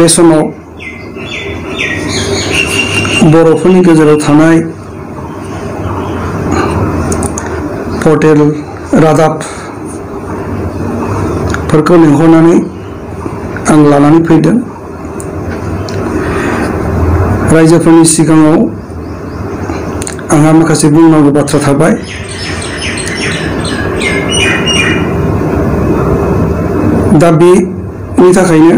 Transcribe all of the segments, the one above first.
बे समाव बर'फोरनि गेजेराव थानाय पर्टेल रादाबफोरखौ लिंहरनानै आं लानानै फैदों। रायजोफोरनि सिगाङाव आंहा माखासे बुंनांगौ बाथ्रा थाबाय। दा बेनि थाखायनो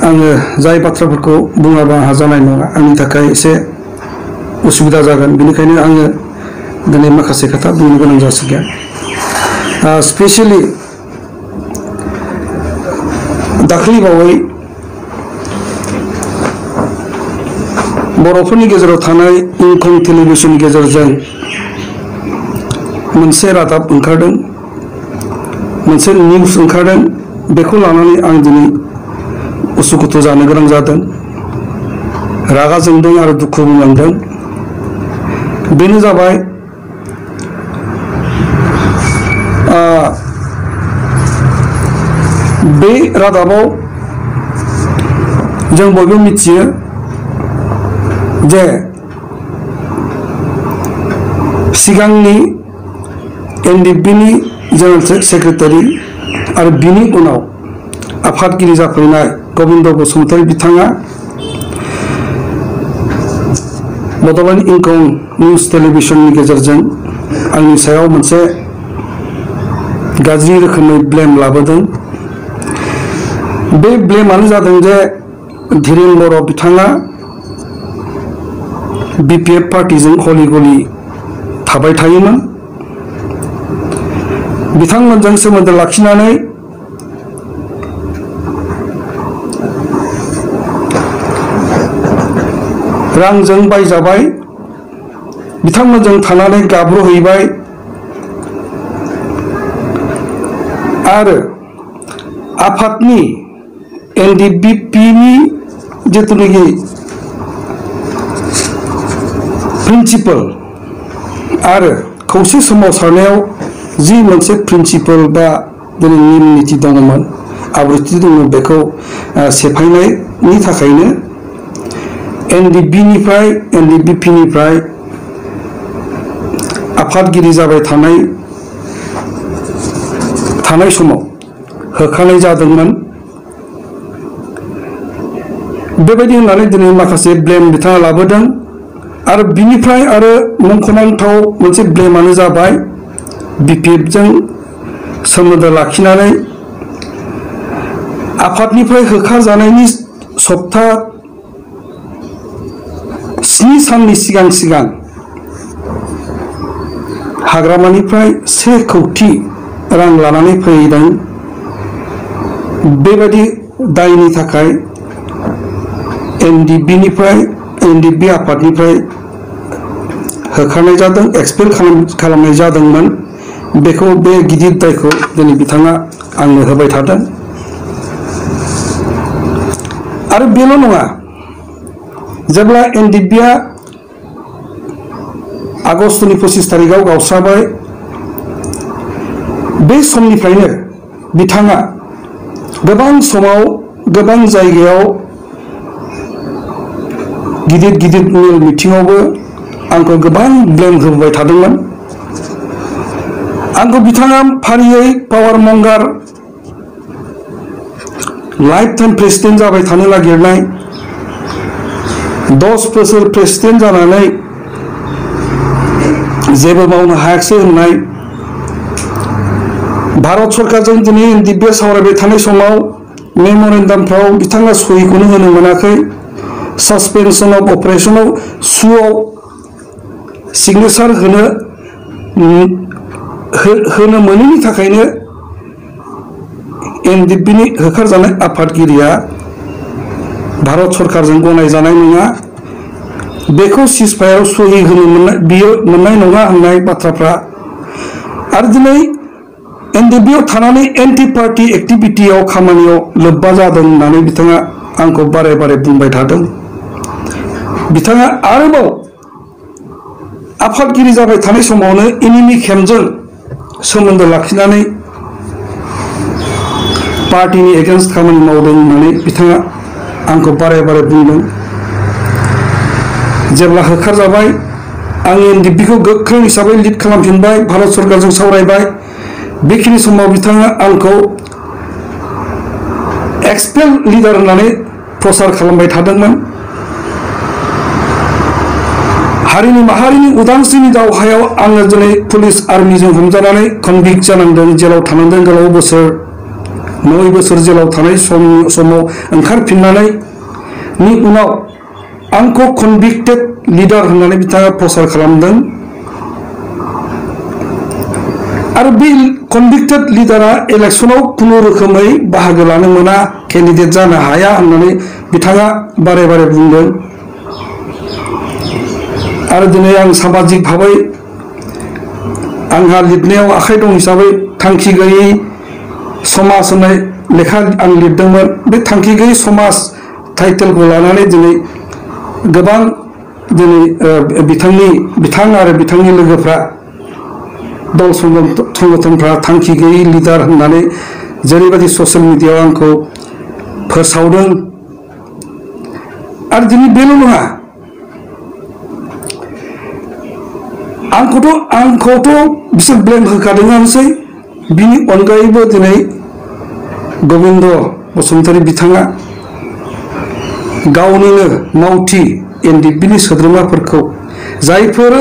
आङो जाय बाथ्राफोरखौ बुङाबा आंहा जानाय नङा, आंनि थाखाय एसे उसुबिदा जागोन। बेनिखायनो आङो दिनै माखासे खोथा बुंनो गोनां जासिगोन। स्पेसियेलि दाख्लैबावै बर'फोरनि गेजेराव थानाय इंखं टेलिभिजननि गेजेरजों मोनसे रादाब ओंखारदों, मोनसे निउस ओंखारदों। बेखौ लानानै आं दिनै उसुखुथु जानो गोनां जादों, रागा जोंदों आरो दुखु मोनदों। बेनो जाबाय बे रादाबाव जों बयबो मिथियो जे सिगांनि एनडिएफबिनि जेनेरेल सेक्रेटारि आरो बिनि उनाव आफादगिरि जाफैनाय गबिन्द बसुमतारी बिथाङा बड'लेण्ड इंखं निउस टेलिभिजननि गेजेरजों आंनि सायाव मोनसे गाज्रि रोखोमै ब्लेम लाबोदों। बे ब्लेमानो जादों जे धीरेन बर' बिथाङा बिपिएफ पार्टीजों हलि गलि थाबाय थायोमोन। बिथांमोनजों सोमोन्दो लाखिनानै रांजों बायजाबाय, बिथांमोनजों थानानै गाब्र'हैबाय आरो आफादनि एनडिएफबिनि जिथुनाखि प्रिन्सिपाल आरो खौसे सोमावसारनायाव जि मोनसे प्रिन्सिपाल बा दिनै नेम निथि दङमोन, आब्रुथि दङमोन, बेखौ सेफायनायनि थाखायनो एनडिएफबिनिफ्राय आफादगिरि जाबाय थानाय समाव होखानाय जादोंमोन। बेबायदि होननानै दिनै माखासे ब्लेम बिथाङा लाबोदों। आरो बिनिफ्राय आरो मुंख'नांथाव मोनसे ब्लेमानो जाबाय बिपिएफजों सोमोन्दो लाखिनानै आफादनिफ्राय होखारजानायनि सप्ता 7 साननि सिगां हाग्रामानिफ्राय 1 कौटि रां लानानै फैदों। बेबायदि दायनि थाखाय एनडिएफबि आफादनिफ्राय होखारनाय जादों, एक्सपेल खालामनाय जादोंमोन। बेखौ बे गिदिर दायखौ दिनै बिथाङा आंनो होबाय थादों। आरो बेल' नङा, जेब्ला एनडिएफबिआ आगस्तनि 25 तारिखआव गावस्राबाय, बे समनिफ्रायनो बिथाङा गोबां समाव गोबां जायगायाव गिदिर मेल मिटिङावबो आंखौ गोबां ब्लेम होबाय थादोंमोन। आंखौ बिथाङा फारियै पावार मंगार, लाइफ टाइम प्रेसिडेन्ट जाबाय थानो नागिरनाय, 10 बोसोर प्रेसिडेन्ट जानानै जेबो मावनो हायाखिसै होननाय, भारत सरकारजों दिनै एनडिएफबिआ सावरायबाय थानाय समाव मेम'रेन्डामफ्राव बिथाङा सहिखौनो होनो मोनाखै, सासपेनसन अफ अपारेशनाव सुआव सिगनेचार होनो मोनैनि थाखायनो एनडिएफबिनि होखारजानाय आफादगिरिया भारत सरकारजों गनायजानाय नङा, बेखौ सिजफायाराव सहि होनो मोननाय नङा होननाय बाथ्राफ्रा। आरो दिनै एनडिएफबिआव थानानै एन्टि पार्टी एक्टिभिटियाव खामानियाव लोब्बा जादों होननानै बिथाङा आंखौ बारे बुंबाय थादों। बिथाङा आरोबाव आफादगिरि जाबाय थानाय समावनो एनिमि केम्पजों सोमोन्दो लाखिनानै पार्टीनि एगेन्स्ट खामानि मावदों होननानै बिथाङा आंखौ बारे बारे बुंदों। जेब्ला होखारजाबाय आं एनडिएफबि खौ गोख्रों हिसाबै लिड खालामफिनबाय, भारत सरकारजों सावरायबाय। बेखिनि समाव बिथाङा आंखौ एक्सपेल लिडार होननानै प्रसार खालामबाय थादोंमोन। हारिनि माहारिनि उदांस्रिनि दावहायाव आङो दिनै पुलिस आर्मिजों हमजानानै कनभिक्ट जानांदों, जेलाव थानांदों गोलाव बोसोर, 9 बोसोर जेलाव थानाय समाव ओंखारफिननानै नि उनाव आंखौ कनभिक्टेड लिडार होननानै बिथाङा प्रसार खालामदों। आरो बे कनभिक्टेड लिडारा इलेक्शनाव खुनु रोखोमै बाहागो लानो मोना, केन्डिडेट जानो हाया होननानै बिथाङा बारे बारे बुंदों। आरो दिनै आं सामाजिक भाबै आंहा लिरनायाव आखाइ दं हिसाबै थांखि गैयै समाज होननाय लेखा आं लिरदोंमोन। बे थांखि गैयै समाज टाइटेलखौ लानानै दिनै गोबां बिथां आरो बिथांनि लोगोफ्रा दल संगठनफ्रा थांखि गैयै लिडार होननानै जेरैबायदि ससियेल मिडियायाव आंखौ फोसावदों। आरो दिनै बेल' नङा, आंखौथ' बिसोर ब्लेम होखादोंआनोसै। बिनि अनगायैबो दिनै गबिन्द बसुमतारी बिथाङा गावनिनो मावथि एनडिएफबि सोद्रोमाफोरखौ, जायफोर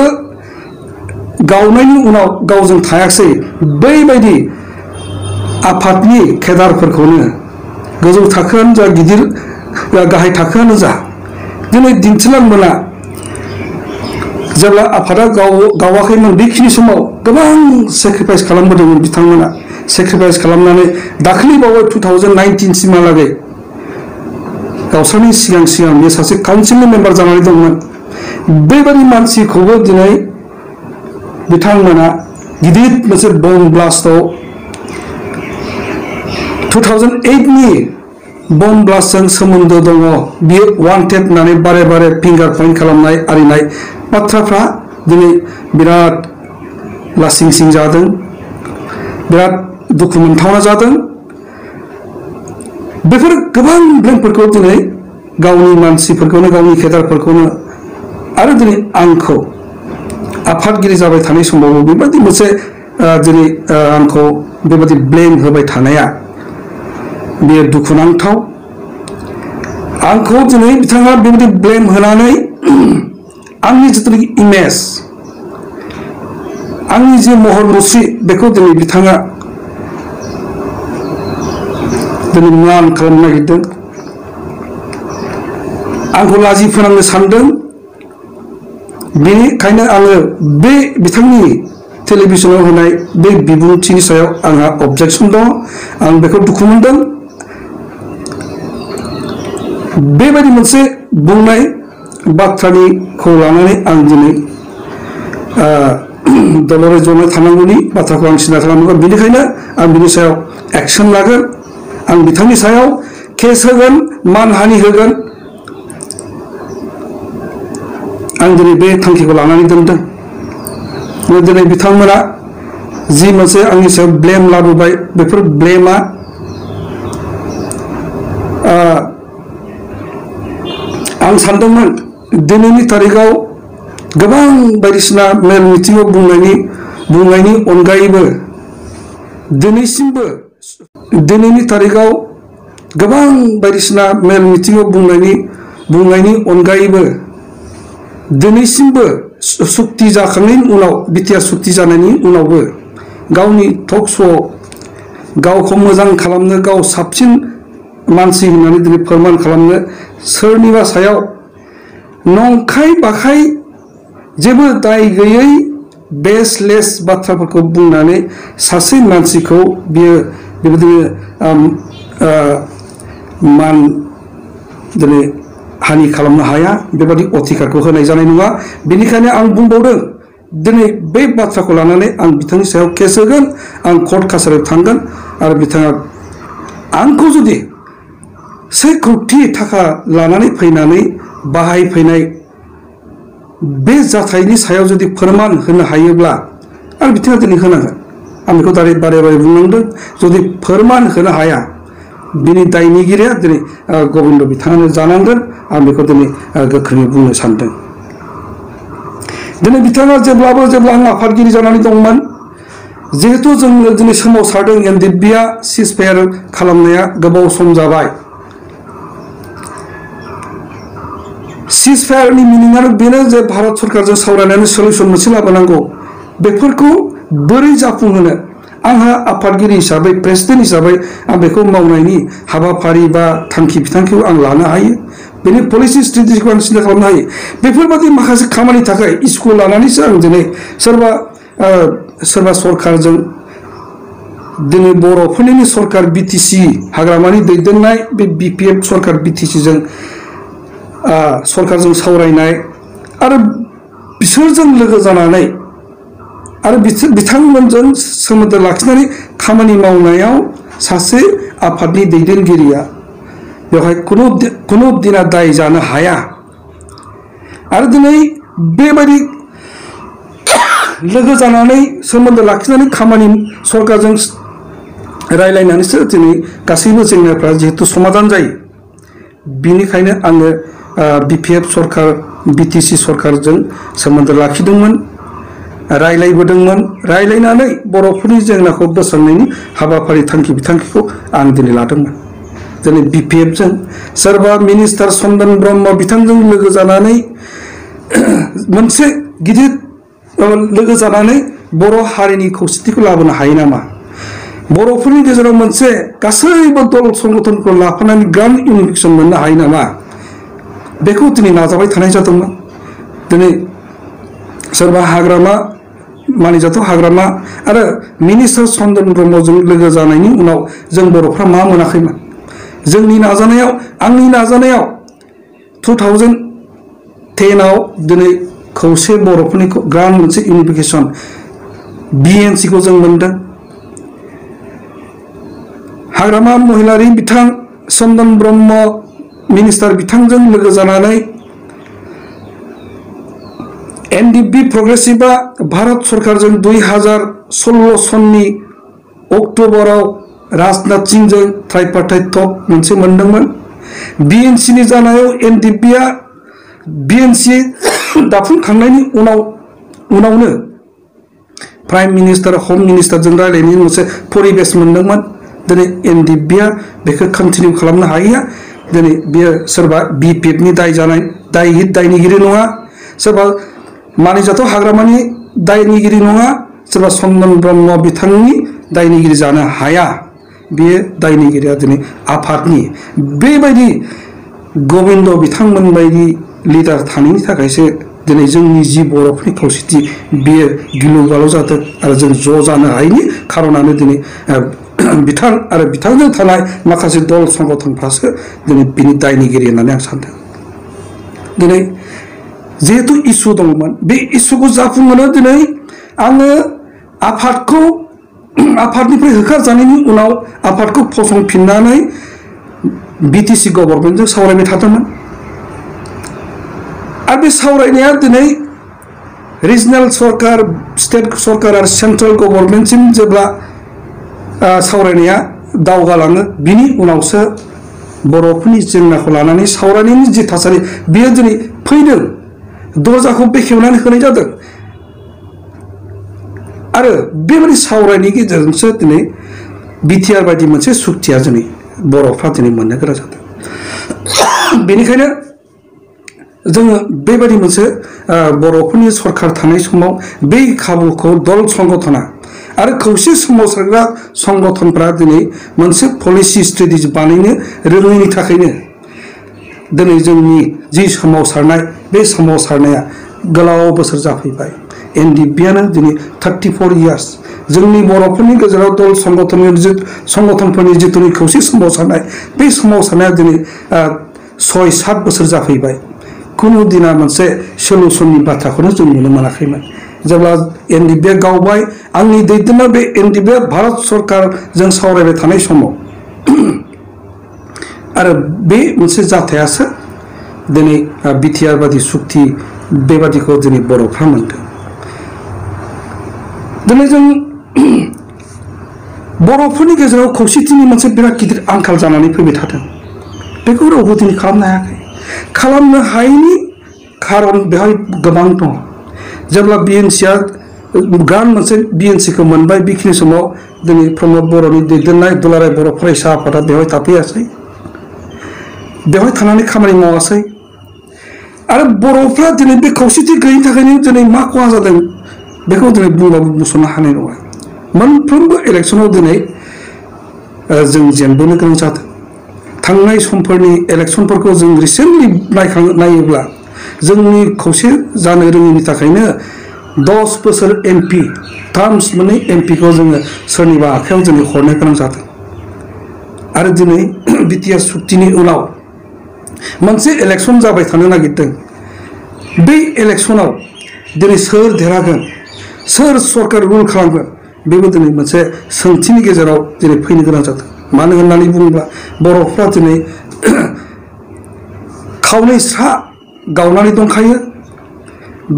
गावनायनि उनाव गावजों थायाखै, बैबायदि आफादनि केडारफोरखौनो गोजौ थाखोआनो जा गिदिर गाहाय थाखोआनो जा दिनै दिन्थिलांबोना जेब्ला आफादा गावाखैमोन बेखिनि समाव गोबां सेक्रिफाइस खालामबोदोंमोन बिथांमोना। सेक्रिफाइस खालामनानै दाख्लैबावै 2019 सिमहालागै गावसोरनि सिगां बे सासे काउन्सिलनि मेम्बार जानानै दंमोन। बेबायदि मानसिखौबो दिनै बिथांमोना गिदिर मोनसे बम ब्लास्टआव 2008 नि बम ब्लास्टजों सोमोन्दो दङ, बियो वान्टेड होननानै बारे बारे फिंगार पइन्ट खालामनाय आरिनाय बाथ्राफ्रा दिनै बिराद लासिं सिं जादों, बिराद दुखु मोनथावना जादों। बेफोर गोबां ब्लेमफोरखौ दिनै गावनि मानसिफोरखौनो, गावनि केडारफोरखौनो आरो दिनै आंखौ आफादगिरि जाबाय थानाय समावबो बेबायदि मोनसे दिनै आंखौ बेबायदि ब्लेम होबाय थानाया बेयो दुखुनांथाव। आंखौ दिनै बिथाङा बेबायदि ब्लेम होनानै आंनि जिथुनाखि इमेज, आंनि जे महर मुस्रि, बेखौ दिनै बिथाङा दिनै मान खालामनो नागिरदों, आंखौ लाजि फोनांनो सानदों। बेनिखायनो आङो बे बिथांनि टेलिभिजनाव होनाय बे बिबुंथिनि सायाव आंहा अबजेक्सन दङ। आं बेखौ दुखु मोनदों। बेबायदि मोनसे बुंनाय बाथ्राखौ लानानै आं दिनै दलरै ज'नाय थानांगौनि बाथ्राखौ आं सिन्था खालामगोन। बेनिखायनो आं बिनि सायाव एक्सन लागोन। आं बिथांनि सायाव केस होगोन, मानहानि होगोन। आं दिनै बे थांखिखौ लानानै दोनदों। दिनै बिथांमोना जि मोनसे आंनि सायाव ब्लेम लाबोबाय, बेफोर ब्लेमा आं सानदोंमोन दिनैनि तारिखाव गोबां बायदिसिना मेल मिटिङाव बुंनायनि अनगायैबो दिनैनि तारिखाव गोबां बायदिसिना मेल मिटिङाव बुंनायनि अनगायैबो दिनैसिमबो सुक्ति जाखांनायनि उनाव, बिटिआर सुक्ति जानायनि उनावबो गावनि टक श'आव गावखौ मोजां खालामनो, गाव साबसिन मानसि होननानै दिनै फोरमान खालामनो सोरनिबा सायाव नंखाय बाखाय जेबो दाय गैयै बेसलेस बाथ्राफोरखौ बुंनानै सासे मानसिखौ बियो बेबायदिनो मान दिनै हानि खालामनो हाया, बेबायदि अधिकारखौ होनाय जानाय नङा। बेनिखायनो आं बुंबावदों, दिनै बे बाथ्राखौ लानानै आं बिथांनि सायाव केस होगोन, आं कर्ट कासारियाव थांगोन। आरो बिथाङा आंखौ जुदि 1 कौटि थाखा लानानै फैनानै बाहायफैनाय बे जाथायनि सायाव जुदि फोरमान होनो हायोब्ला, आरो बिथाङा दिनै होनांगोन। आं बेखौ बारे बारे बुंनांदों। जुदि फोरमान होनो हाया, बिनि दायनिगिरिया दिनै गबिन्द बिथाङानो जानांगोन आं बेखौ दिनै गोख्रोङै बुंनो सानदों दिनै बिथाङा जेब्लाबो जेब्ला आं आफादगिरि जानानै दंमोन जिहेतु जों दिनै सोमावसारदों एनडिएफबिआ सिजफायार खालामनाया गोबाव सम जाबाय सिजफायारनि मिनिंआनो बेनो जे भारत सरकारजों सावरायनानै सल्युसन मोनसे लाबोनांगौ बेफोरखौ बोरै जाफुंहोनो आंहा आफादगिरि हिसाबै प्रेसिडेन्ट हिसाबै आं बेखौ मावनायनि हाबाफारि बा थांखि बिथांखिखौ आं लानो हायो बेनि पलिसि स्ट्रेटेजिखौ आं सिन्था खालामनो हायो बेफोरबादि माखासे खामानि थाखाय स्कुल लानानैसो आं दिनै सोरबा सरकारजों दिनै बर'फोरनि सरकार बिटिसि हाग्रामानि दैदेननाय बे बिपिएफ सरकार बिटिसिजों सरकारजों सावरायनाय आरो बिसोरजों लोगो जानानै आरो बिथांमोनजों सोमोन्दो लाखिनानै खामानि मावनायाव सासे आफादनि दैदेनगिरिया बेवहाय खुनु दिना दाय जानो हाया आरो दिनै बेबायदि लोगो जानानै सोमोन्दो लाखिनानै खामानि सरकारजों रायलायनानैसो दिनै गासैबो जेंनाफ्रा जिहेतु समाधान जायो बिनिखायनो आङो बिपिएफ सरकार बिटिसि सरकारजों सोमोन्दो लाखिदोंमोन रायलायबोदोंमोन रायलायनानै बर'फोरनि जेंनाखौ बोस्रांनायनि हाबाफारि थांखि बिथांखिखौ आं दिनै लादोंमोन दिनै बिपिएफजों सोरबा मिनिस्टार चन्दन ब्रह्म बिथांजों लोगो जानानै मोनसे गिदिर लोगो जानानै बर' हारिनि खौसेथिखौ लाबोनो हायो नामा बर'फोरनि गेजेराव मोनसे गासैबो दल संगठनखौ लाफानानै ग्रान्ड इउनिफिकेसन मोननो हायो नामा बेखौ दिनै नाजाबाय थानाय जादोंमोन दिनै सोरबा हाग्रामा मानिजाथाव हाग्रामा आरो मिनिस्टार चन्दन ब्रह्मजों लोगो जानायनि उनाव जों बर'फ्रा मा मोनाखैमोन जोंनि नाजानायाव आंनि नाजानायाव 2010आव दिनै खौसे बर'फोरनि ग्रान्ड मोनसे इउनिफिकेसन बिएनसिखौ जों मोनदों हाग्रामा महिलारि बिथां चन्दन ब्रह्म मिनिस्टार बिथांजों लोगो जानानै एनडिएफबि प्रग्रेसिभआ भारत सरकारजों 2016 सननि अक्ट'बराव राजनाथ सिंहजों ट्राइपार्टाइट टक मोनसे मोनदोंमोन बिएनसिनि जानायाव एनडिएफबिआ बिएनसि दाफुंखांनायनि उनावनो प्राइम मिनिस्टार हम मिनिस्टारजों रायलायनायनि मोनसे परिबेस मोनदोंमोन दिनै एनडिएफबिआ बेखौ कन्टिनिउ खालामनो हायैया दिनै बेयो सोरबा बिपिएफनि दायनिगिरि नङा सोरबा मानिजाथाव हाग्रामानि दायनिगिरि नङा सोरबा चन्दन ब्रह्म बिथांनि दायनिगिरि जानो हाया बेयो दायनिगिरिया दिनै आफादनि बेबायदि गबिन्द बिथांमोन बायदि लिडार थानायनि थाखायसो दिनै जोंनि जि बर'फोरनि खौसेथि बेयो गिलु बालु जादों आरो जों ज' जानो हायैनि खारनानो दिनै बिथां आरो बिथांजों थानाय माखासे दल संगठनफ्रासो दिनै बिनि दायनिगिरि होननानै आं सानदों दिनै जिहेतु इसु दंमोन बे इसुखौ जाफुंहोनो दिनै आङो आफादनिफ्राय होखारजानायनि उनाव आफादखौ फसंफिननानै बिटिसि गभर्नमेन्टजों सावरायबाय थादोंमोन आरो बे सावरायनाया दिनै रिजनेल सरकार स्टेट सरकार आरो सेन्ट्रेल गभर्नमेन्टसिम जेब्ला सावरायनाया दावगालाङो बिनि उनावसो बर'फोरनि जेंनाखौ लानानै सावरायनायनि जि थासारि बेयो दिनै फैदों दरजाखौ बेखेवनानै होनाय जादों आरो बेबायदि सावरायनायनि गेजेरजोंसो दिनै बिटिआर बायदि मोनसे सुक्तिया दिनै बर'फ्रा दिनै मोननो गोनां जादों बेनिखायनो जोङो बेबायदि मोनसे बर'फोरनि सरकार थानाय समाव बै खाबुखौ दल संगठना आरो खौसे सोमावसारग्रा संगठनफ्रा दिनै मोनसे पलिसि स्ट्रेटेजि बानायनो रोङैनि थाखायनो दिनै जोंनि जि सोमावसारनाय बे सोमावसारनाया गोलाव बोसोर जाफैबाय एनडिएफबिआनो दिनै 34 इयार्स जोंनि बर'फोरनि गेजेराव दल संगठनफोरनि जिथुनि खौसे सोमावसारनाय बे सोमावसारनाया दिनै 6-7 बोसोर जाफैबाय खुनु दिना मोनसे सल्युसननि बाथ्राखौनो जों नुनो मोनाखैमोन जेब्ला एनडिएफबिआ गावबाय आंनि दैदेननाय बे एनडिएफबिआ भारत सरकारजों सावरायबाय थानाय समाव आरो बे मोनसे जाथायासो दिनै बिटिआर बादि सुक्ति बेबादिखौ दिनै बर'फ्रा मोनदों दिनै जों बर'फोरनि गेजेराव खौसेथिनि मोनसे बिराद गिदिर आंखाल जानानै फैबाय थादों बेखौ रावबो दिनै खालामनो हायाखै खालामनो हायैनि खारन बेवहाय गोबां दं जेब्ला बिएनसिआ गान मोनसे बिएनसिखौ मोनबाय बेखिनि समाव दिनै प्रमद बर'नि दैदेननाय दुलाराय बर' फरायसा आफादा बेवहाय थाफैयासै बेवहाय थानानै खामानि मावासै आरो बर'फ्रा दिनै बे खौसेथि गैयिनि थाखायनो दिनै मा खहा जादों बेखौ दिनै बुंबाबो बुंस'नो हानाय नङा मोनफ्रोमबो इलेक्सनाव दिनै जों जेनबोनो गोनां जादों थांनाय समफोरनि इलेक्सनफोरखौ जों रिसेन्टलि नायोब्ला जोंनि खौसे जानो रोङिनि थाखायनो 10 बोसोर एमपि टार्म्स मोननै एमपिखौ जोङो सोरनिबा आखायाव जोङो हरनो गोनां जादों आरो दिनै बिटिआर सुक्तिनि उनाव मोनसे इलेक्सन जाबाय थानो नागिरदों बै इलेक्सनाव दिनै सोर देरहागोन सोर सरकार रुल खालामगोन बेबो दिनै मोनसे सोंथिनि गेजेराव दिनै फैनो गोनां जादों मानो होननानै बुङोब्ला बर'फ्रा दिनै खावनै स्रा गावनानै दंखायो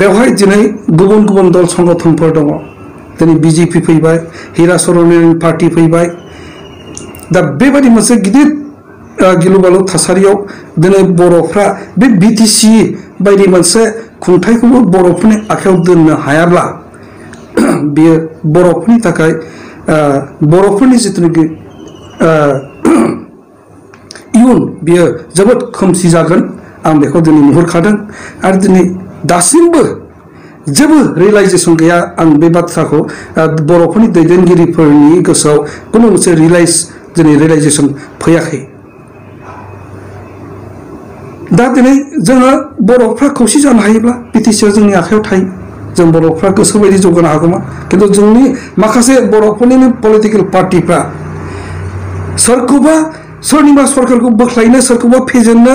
बेवहाय दिनै गुबुन गुबुन दल संगठनफोर दङ दिनै बिजेपि फैबाय हिरा सर'नियानि पार्टी फैबाय दा बेबायदि मोनसे गिदिर गिलु बालु थासारियाव दिनै बर'फ्रा बे बिटिसि बायदि मोनसे खुंथायखौबो बर'फोरनि आखायाव दोननो हायाब्ला बेयो बर'फोरनि थाखाय बर'फोरनि जिथुनाखि इयुन बियो जोबोद खोमसि जागोन आं बेखौ दिनै नुहुरखादों आरो दिनै दासिमबो जेबो रियलाइजेसन गैया आं बे बाथ्राखौ बर'फोरनि दैदेनगिरिफोरनि गोसोआव खुनु मोनसे रियलाइजेसन फैयाखै दा दिनै जोङो बर'फ्रा खौसे जानो हायोब्ला बिटिसिआ जोंनि आखायाव थायो जों बर'फ्रा गोसोबायदि जौगानो हागौमोन खिन्थु जोंनि माखासे बर'फोरनिनो पलिटिकेल पार्टिफ्रा सोरखौबा सोरनिबा सरकारखौ बोख्लायनो सोरखौबा फेजेननो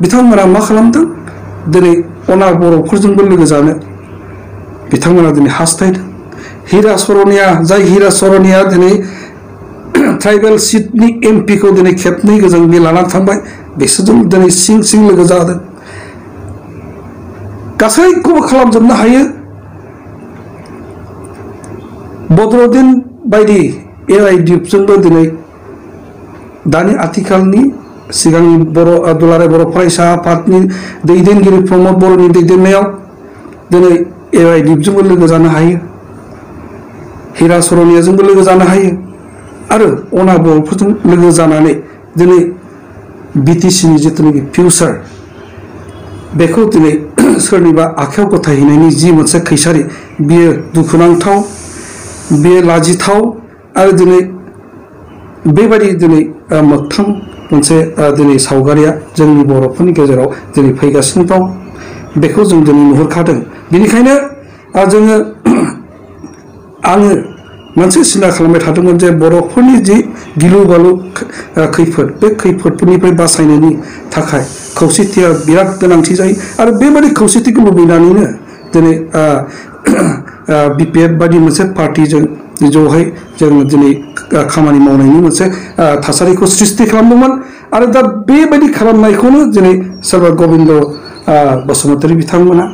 बिथांमोना मा खालामदों दिनै अनार बर'फोरजोंबो लोगो जानो बिथांमोना दिनै हास्थायदों हिरा सर'निया दिनै ट्राइबेल सिटनि एमपिखौ दिनै खेबनै गोजों बे लानानै थांबाय बिसोरजों दिनै सिं लोगो जादों गासैखौबो खालामजोबनो हायो बदरुद्दिन बायदि एआइडिएफजोंबो दिनै दानि आथिखालनि सिगांनि दुलाराय बर' फरायसा आफादनि दैदेनगिरि प्रमद बर'नि दैदेननायाव दिनै एआइडिएफजोंबो लोगो जानो हायो हिरा सर'नियाजोंबो लोगो जानो हायो आरो अनार बर'फोरजों लोगो जानानै दिनै बिटिसिनि जिथुनाखि फिउचार बेखौ दिनै सोरनिबा आखायाव गथायहैनायनि जि मोनसे खैसारि बियो दुखुनांथाव बियो लाजिथाव आरो दिनै बेबायदि दिनै मोगथां मोनसे दिनै सावगारिया जोंनि बर'फोरनि गेजेराव दिनै फैगासिनो दं बेखौ जों दिनै नुहुरखादों बेनिखायनो आङो मोनसे सिन्था खालामबाय थादोंमोन जे बर'फोरनि जि गिलु बालु खैफोद बे खैफोदफोरनिफ्राय बासायनायनि थाखाय खौसेथिया बिराद गोनांथि जायो आरो बेबायदि खौसेथिखौ लुबैनानैनो दिनै बिपिएफ बायदि मोनसे पार्टिजों ज'है जों दिनै खामानि मावनायनि मोनसे थासारिखौ सृष्टि खालामदोंमोन आरो दा बेबायदि खालामनायखौनो दिनै सोरबा गबिन्द बसुमतारी बिथांमोना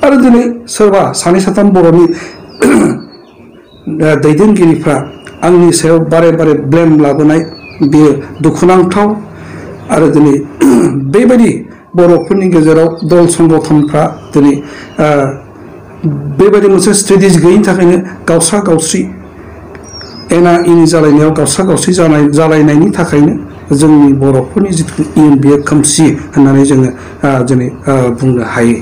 आरो दिनै सोरबा सानै साथाम बर'नि दैदेनगिरिफ्रा आंनि सायाव बारे बारे ब्लेम लाबोनाय बेयो दुखुनांथाव आरो दिनै बेबायदि बर'फोरनि गेजेराव दल संगठनफ्रा दिनै बेबायदि मोनसे स्ट्रेटेजि गैयिनि थाखायनो गावस्रा गावस्रि एना एनि जालायनायाव गावस्रा गावस्रि जालायनायनि थाखायनो जोंनि बर'फोरनि जिथु इयुन बेयो खोमसि होननानै जोङो दिनै बुंनो हायो